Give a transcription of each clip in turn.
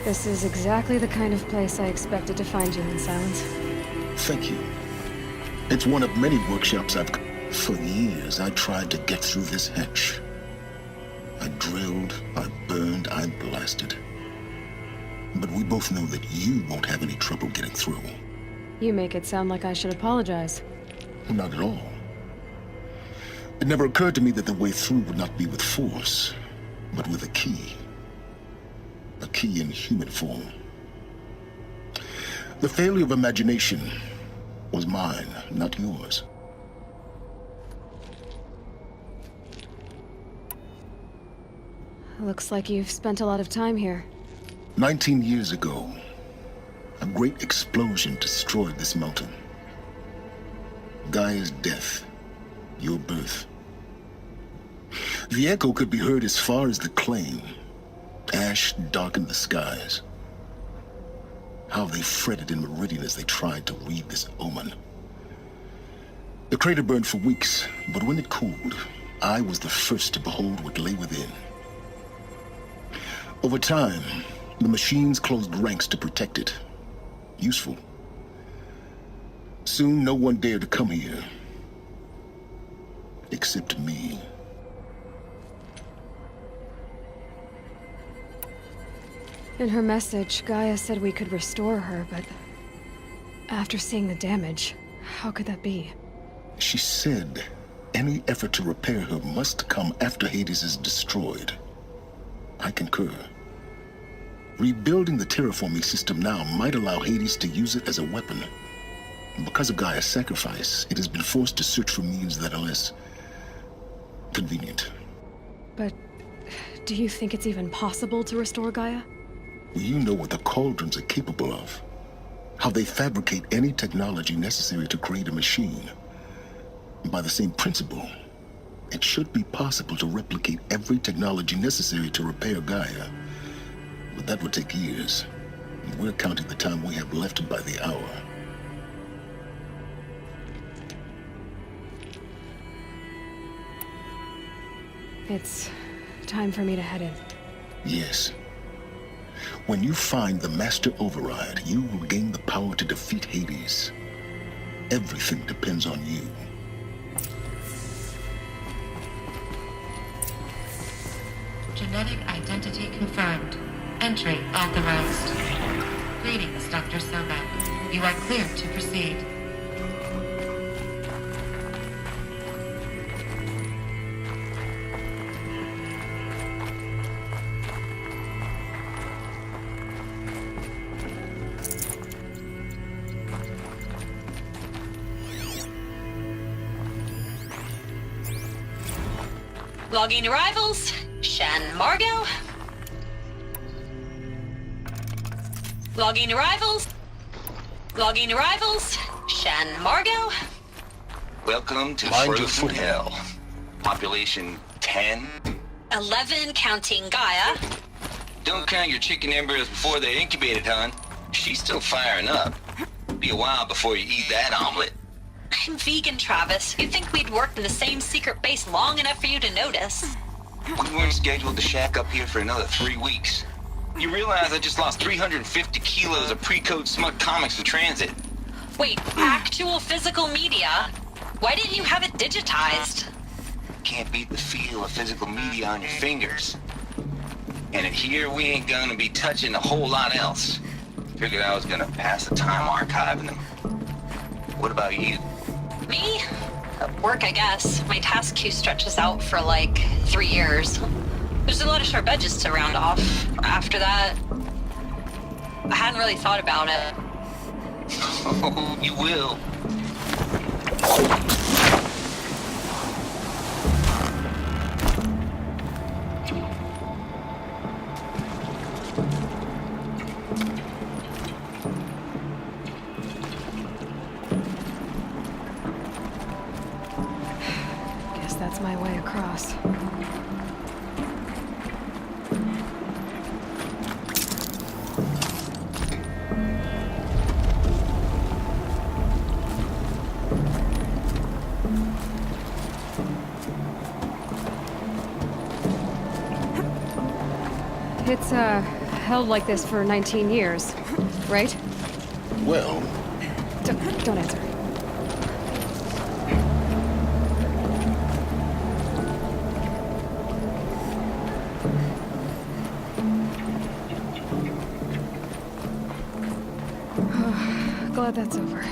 This is exactly the kind of place I expected to find you in, Silence. Thank you. It's one of many workshops I've... For years, I tried to get through this hatch. I drilled, I burned, I blasted. But we both know that you won't have any trouble getting through. You make it sound like I should apologize. Not at all. It never occurred to me that the way through would not be with force, but with a key. A key in human form. The failure of imagination was mine, not yours. Looks like you've spent a lot of time here. 19 years ago, a great explosion destroyed this mountain. Gaia's death, your birth. The echo could be heard as far as the claim. Ash darkened the skies. How they fretted in Meridian as they tried to read this omen. The crater burned for weeks, but when it cooled, I was the first to behold what lay within. Over time, the machines closed ranks to protect it. Useful. Soon, no one dared to come here. Except me. In her message, Gaia said we could restore her, but... after seeing the damage, how could that be? She said any effort to repair her must come after Hades is destroyed. I concur. Rebuilding the terraforming system now might allow Hades to use it as a weapon. Because of Gaia's sacrifice, it has been forced to search for means that are less... convenient. But... do you think it's even possible to restore Gaia? You know what the Cauldrons are capable of. How they fabricate any technology necessary to create a machine. By the same principle, it should be possible to replicate every technology necessary to repair Gaia. But that would take years. And we're counting the time we have left by the hour. It's time for me to head in. Yes. When you find the Master Override, you will gain the power to defeat Hades. Everything depends on you. Genetic identity confirmed. Entry authorized. Greetings, Dr. Sobek. You are cleared to proceed. Logging arrivals. Shan Margot. Logging arrivals. Logging arrivals. Shan Margot. Welcome to Mind your Frozen foot. Hell. Population 10. 11 counting Gaia. Don't count your chicken embryos before they're incubated, hon. She's still firing up. Be a while before you eat that omelet. I'm vegan, Travis. You'd think we'd worked in the same secret base long enough for you to notice. We weren't scheduled to shack up here for another 3 weeks. You realize I just lost 350 kilos of pre-code smut comics in transit. Wait, actual physical media? Why didn't you have it digitized? Can't beat the feel of physical media on your fingers. And in here, we ain't gonna be touching a whole lot else. Figured I was gonna pass the time archiving them. What about you? Me? Work, I guess. My task queue stretches out for like 3 years. There's a lot of sharp edges to round off. After that, I hadn't really thought about it. Oh, you will. Guess that's my way across. It's, held like this for 19 years, right? Well, Don't answer. Glad that's over.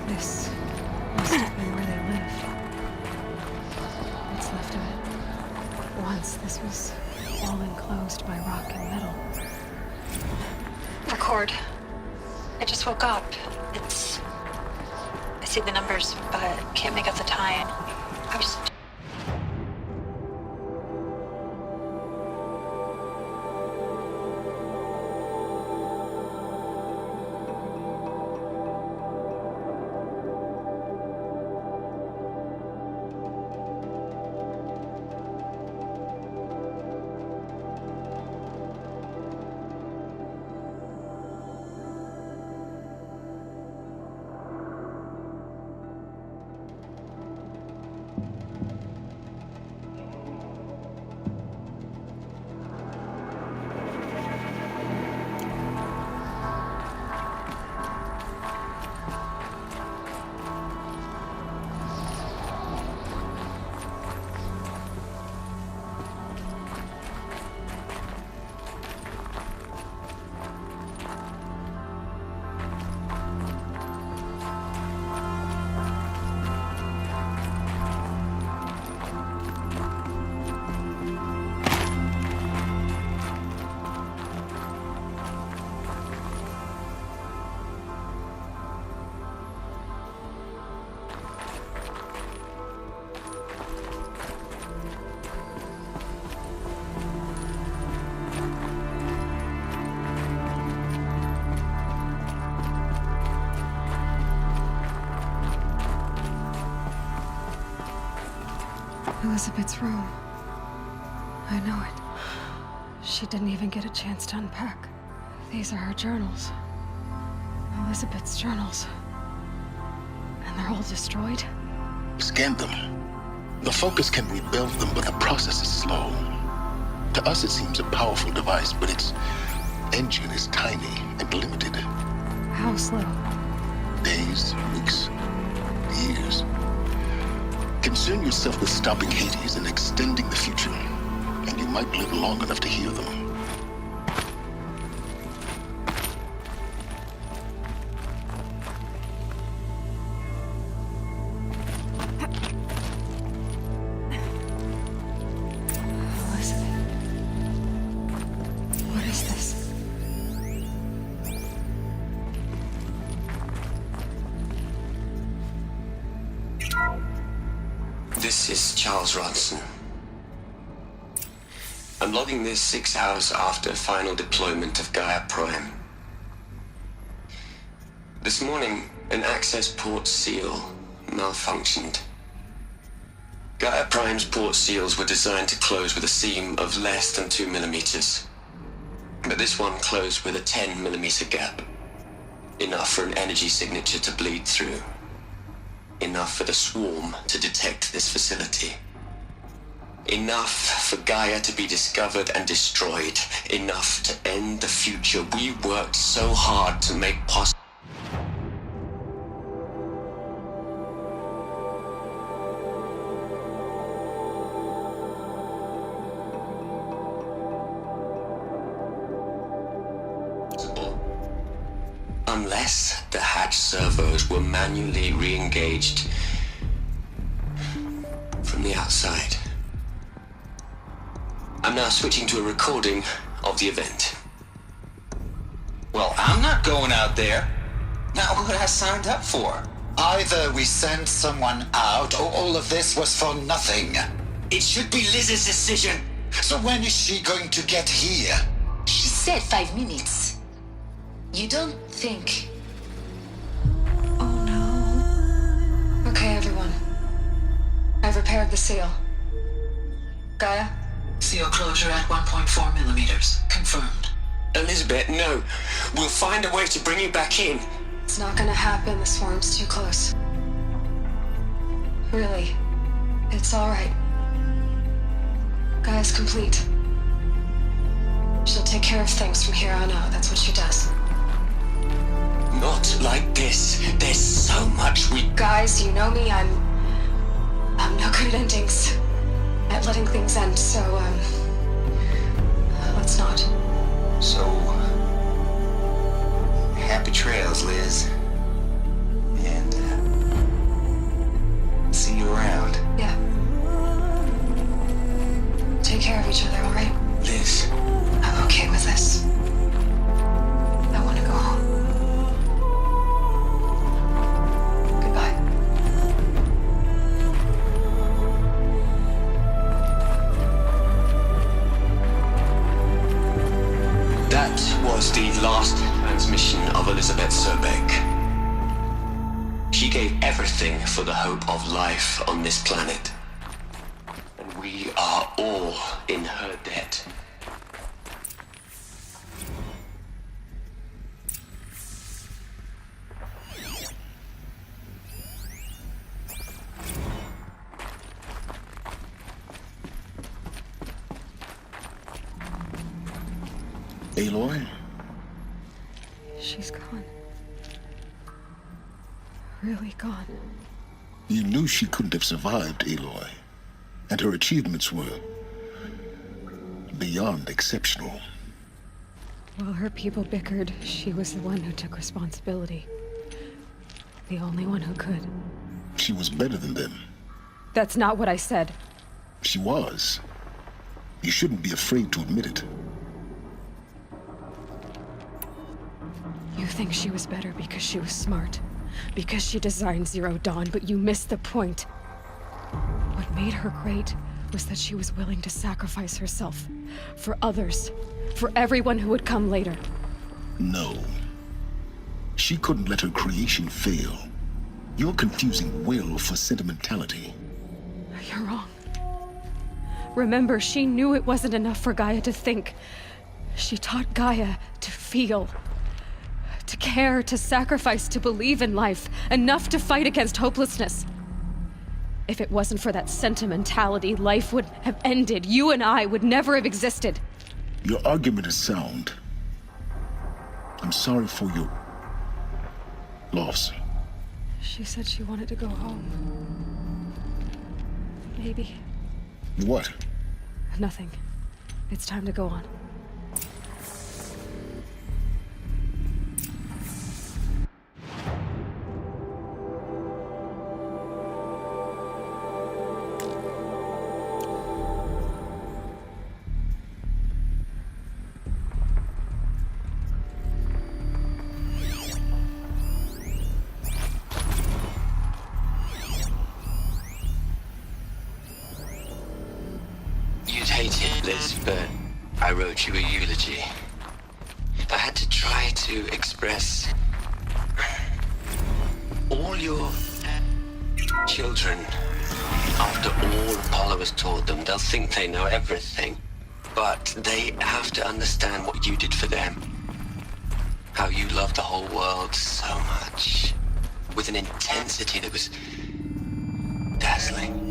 This must have been where they lived. What's left of it. Once this was all enclosed by rock and metal. Record. I just woke up. I see the numbers, but can't make out the time. I was... Elizabeth's room. I know it. She didn't even get a chance to unpack. These are her journals. Elizabeth's journals. And they're all destroyed? Scan them. The Focus can rebuild them, but the process is slow. To us, it seems a powerful device, but its engine is tiny and limited. How slow? Days, weeks, years. Concern yourself with stopping Hades and extending the future, and you might live long enough to hear them. Elizabeth. What is this? This is Charles Ronson. I'm logging this 6 hours after final deployment of Gaia Prime. This morning, an access port seal malfunctioned. Gaia Prime's port seals were designed to close with a seam of less than 2 millimeters. But this one closed with a 10 millimeter gap. Enough for an energy signature to bleed through. Enough for the swarm to detect this facility. Enough for Gaia to be discovered and destroyed. Enough to end the future we worked so hard to make possible. Unless the hatch servos were manually re-engaged from the outside. I'm now switching to a recording of the event. Well, I'm not going out there. Not what I signed up for. Either we send someone out, or all of this was for nothing. It should be Liz's decision. So when is she going to get here? She said 5 minutes. You don't think... Oh no. Okay, everyone. I've repaired the seal. Gaia? Seal closure at 1.4 millimeters. Confirmed. Elizabeth, no. We'll find a way to bring you back in. It's not gonna happen. The swarm's too close. Really. It's alright. Gaia's complete. She'll take care of things from here on out. That's what she does. Not like this. There's so much we... Guys, you know me. I'm no good at endings. At letting things end, so, let's not. So, happy trails, Liz. And, see you around. Yeah. Take care of each other, alright? Liz. I'm okay with this. I want to go home. Goodbye. That was the last transmission of Elizabeth Sobeck. She gave everything for the hope of life on this planet. And we are all in her debt. Aloy? She's gone. Really gone. You knew she couldn't have survived, Aloy. And her achievements were beyond exceptional. While her people bickered, she was the one who took responsibility. The only one who could. She was better than them. That's not what I said. She was. You shouldn't be afraid to admit it. You think she was better because she was smart, because she designed Zero Dawn, but you missed the point. What made her great was that she was willing to sacrifice herself for others, for everyone who would come later. No. She couldn't let her creation fail. You're confusing will for sentimentality. You're wrong. Remember, she knew it wasn't enough for Gaia to think. She taught Gaia to feel. To care, to sacrifice, to believe in life, enough to fight against hopelessness. If it wasn't for that sentimentality, life would have ended. You and I would never have existed. Your argument is sound. I'm sorry for your loss. She said she wanted to go home. Maybe. What? Nothing. It's time to go on. You'd hate it, Liz, but I wrote you a eulogy. I had to try to express all your children. After all Apollo has taught them, they'll think they know everything. But they have to understand what you did for them. How you loved the whole world so much. With an intensity that was dazzling.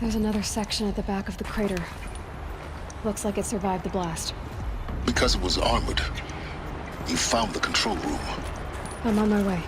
There's another section at the back of the crater. Looks like it survived the blast. Because it was armored. You found the control room. I'm on my way.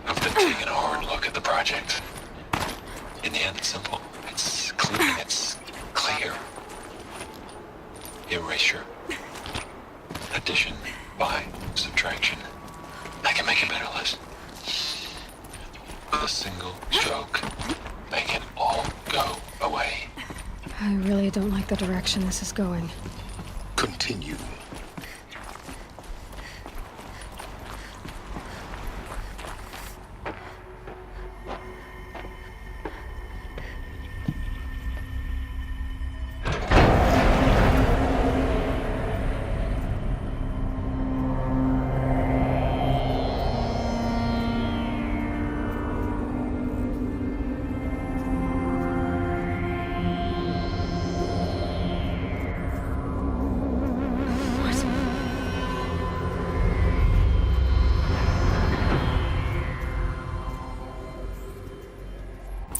I've been taking a hard look at the project. In the end, it's simple. It's clean. It's clear. Erasure. Addition. By. Subtraction. I can make a better list. With a single stroke. Make it all go away. I really don't like the direction this is going. Continue.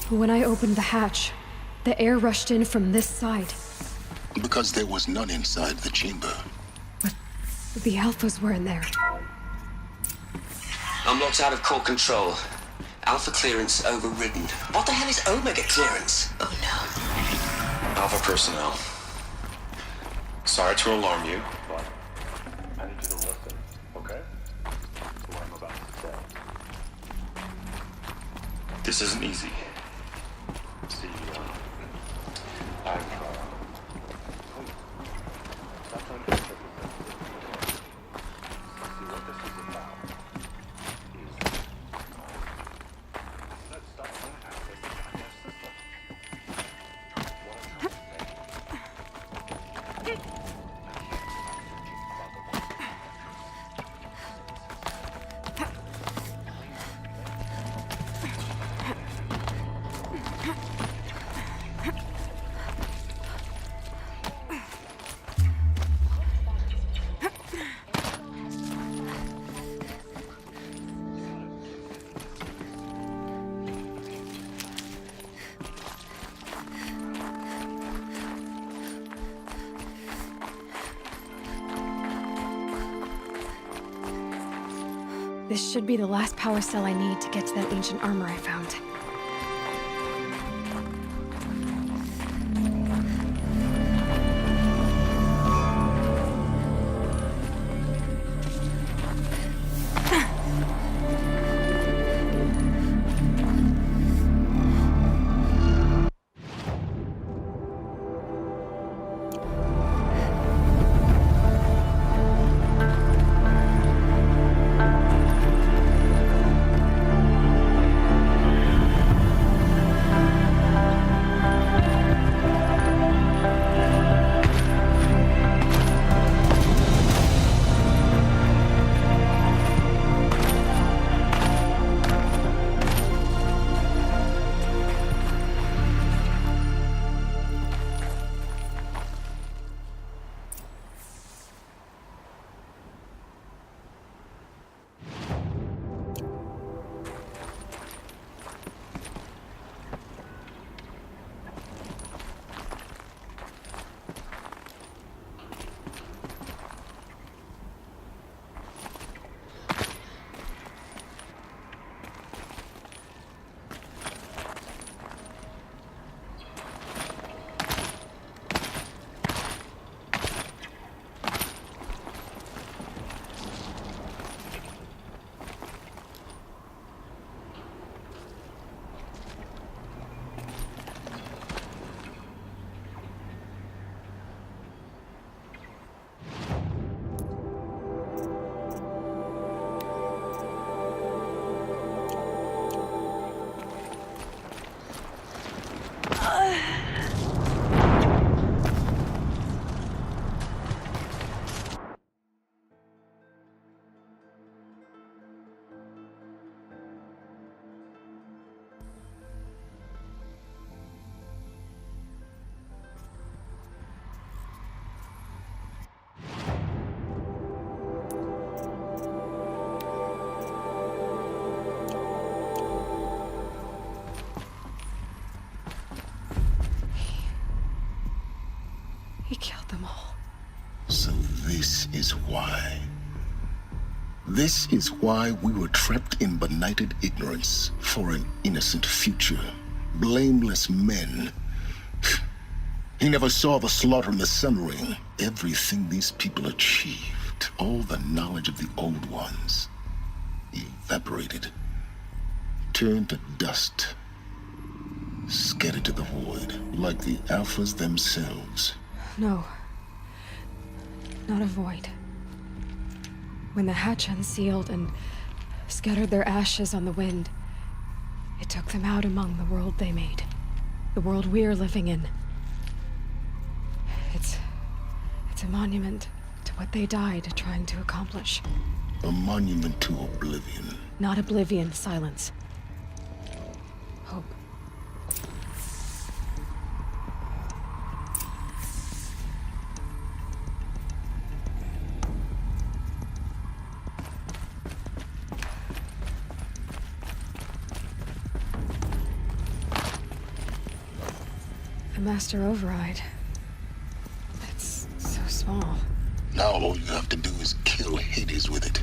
When I opened the hatch, the air rushed in from this side. Because there was none inside the chamber. But the Alphas were in there. I'm locked out of core control. Alpha clearance overridden. What the hell is Omega clearance? Oh no. Alpha personnel. Sorry to alarm you, but I need you to listen, okay? To what I'm about to say. This isn't easy. See, I've that's uninterpreted. See, what this is about is let's stop and access the goddamn system. What I'm trying to say I can't about the one. This should be the last power cell I need to get to that ancient armor I found. killed them all. So this is why. This is why we were trapped in benighted ignorance for an innocent future. Blameless men. He never saw the slaughter in the Sun Ring. Everything these people achieved, all the knowledge of the old ones, evaporated, turned to dust, scattered to the void, like the Alphas themselves. No. Not a void. When the hatch unsealed and scattered their ashes on the wind, it took them out among the world they made. The world we're living in. It's a monument to what they died trying to accomplish. A monument to oblivion. Not oblivion, silence. Hope. The Master Override. It's so small. Now all you have to do is kill Hades with it.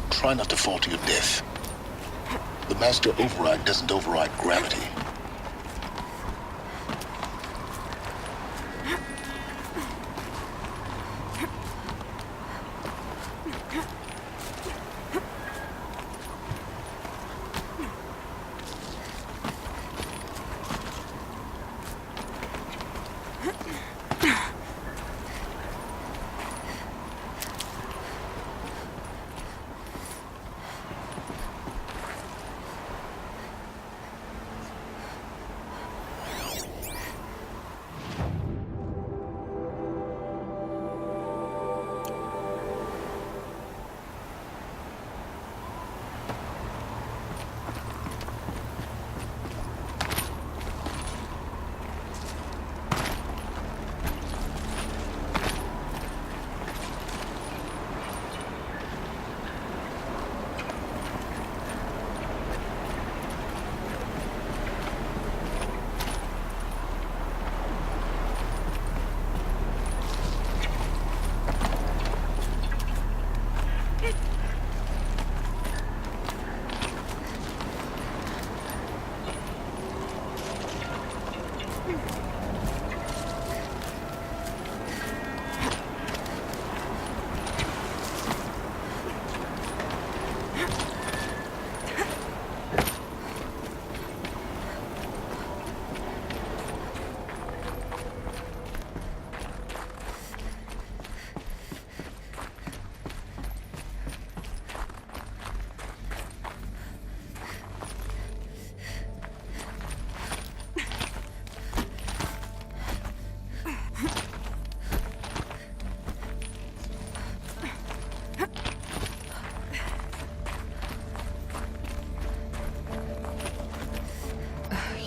Try not to fall to your death. The Master Override doesn't override gravity.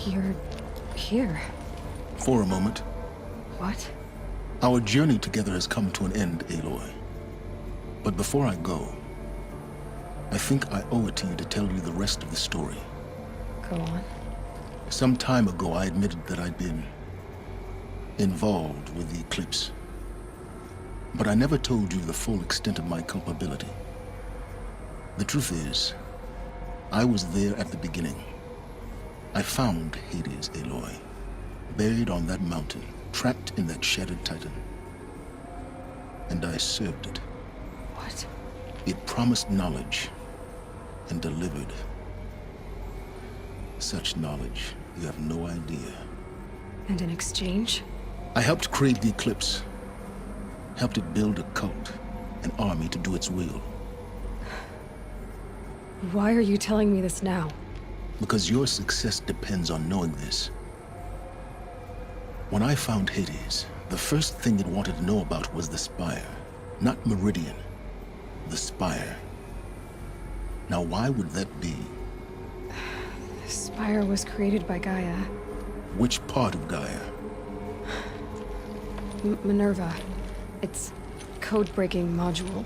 You're here. For a moment. What? Our journey together has come to an end, Aloy. But before I go, I think I owe it to you to tell you the rest of the story. Go on. Some time ago, I admitted that I'd been involved with the Eclipse. But I never told you the full extent of my culpability. The truth is, I was there at the beginning. I found Hades, Aloy, buried on that mountain, trapped in that shattered titan. And I served it. What? It promised knowledge and delivered. Such knowledge, you have no idea. And in exchange? I helped create the Eclipse. Helped it build a cult, an army to do its will. Why are you telling me this now? Because your success depends on knowing this. When I found Hades, the first thing it wanted to know about was the Spire. Not Meridian. The Spire. Now, why would that be? The Spire was created by Gaia. Which part of Gaia? Minerva. It's code-breaking module.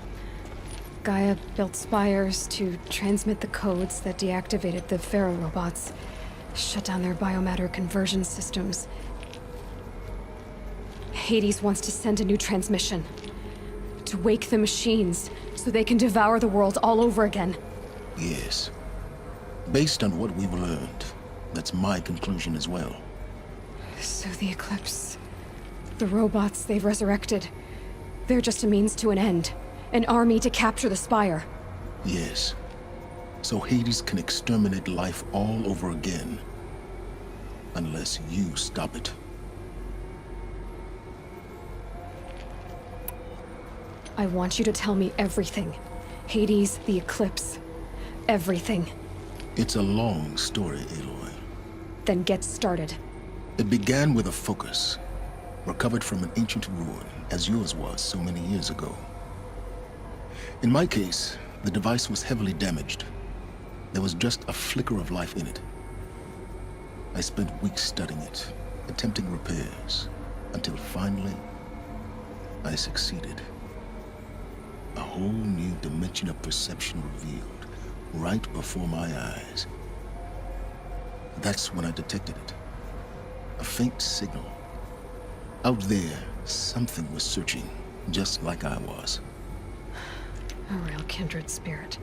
Gaia built spires to transmit the codes that deactivated the Pharaoh robots, shut down their biomatter conversion systems. Hades wants to send a new transmission. To wake the machines, so they can devour the world all over again. Yes. Based on what we've learned, that's my conclusion as well. So the Eclipse... the robots they've resurrected... they're just a means to an end. An army to capture the Spire. Yes. So Hades can exterminate life all over again. Unless you stop it. I want you to tell me everything. Hades, the Eclipse. Everything. It's a long story, Aloy. Then get started. It began with a focus. Recovered from an ancient ruin, as yours was so many years ago. In my case, the device was heavily damaged. There was just a flicker of life in it. I spent weeks studying it, attempting repairs, until finally, I succeeded. A whole new dimension of perception revealed, right before my eyes. That's when I detected it. A faint signal. Out there, something was searching, just like I was. A real kindred spirit.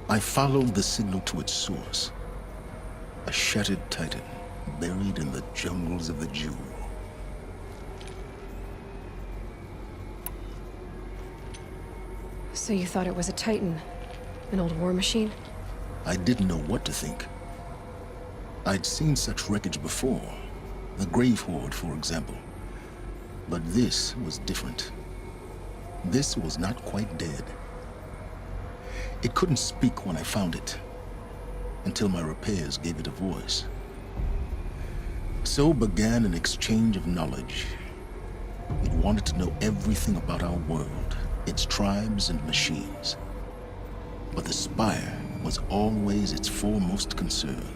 I followed the signal to its source. A shattered titan, buried in the jungles of the Jewel. So you thought it was a Titan? An old war machine? I didn't know what to think. I'd seen such wreckage before. The Grave Horde, for example. But this was different. This was not quite dead. It couldn't speak when I found it, until my repairs gave it a voice. So began an exchange of knowledge. It wanted to know everything about our world, its tribes and machines. But the Spire was always its foremost concern.